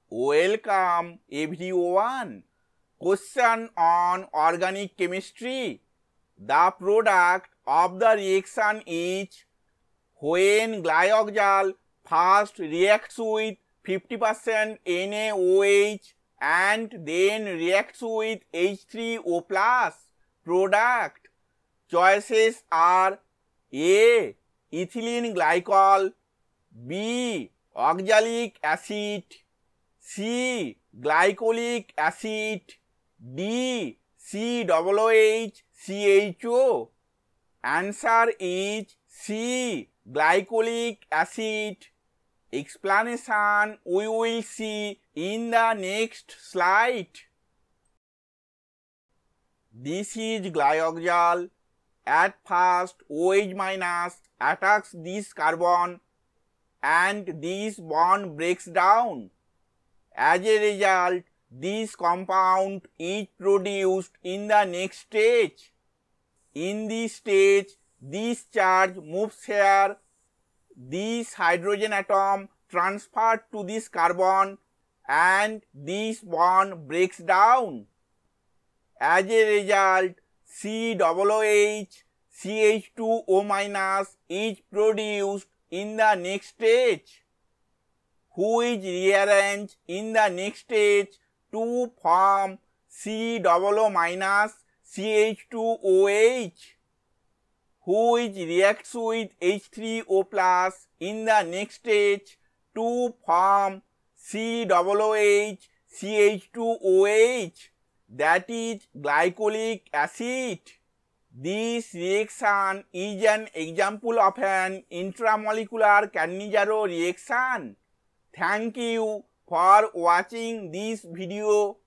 Welcome everyone. Question on organic chemistry. The product of the reaction is when glyoxal first reacts with 50% NaOH and then reacts with H3O+. Product choices are A. Ethylene glycol, B. Oxalic acid, C. Glycolic acid, D. COOH CHO. Answer is C. Glycolic acid. Explanation we will see in the next slide. This is glyoxal. At first OH- attacks this carbon and this bond breaks down. As a result, this compound is produced in the next stage. In this stage, this charge moves here. This hydrogen atom transferred to this carbon and this bond breaks down. As a result, COOH CH2O- is produced in the next stage, which rearrange in the next stage to form COO- CH2OH, which reacts with H3O+ in the next stage to form COOH CH2OH, that is glycolic acid. This reaction is an example of an intramolecular Cannizzaro reaction. Thank you for watching this video.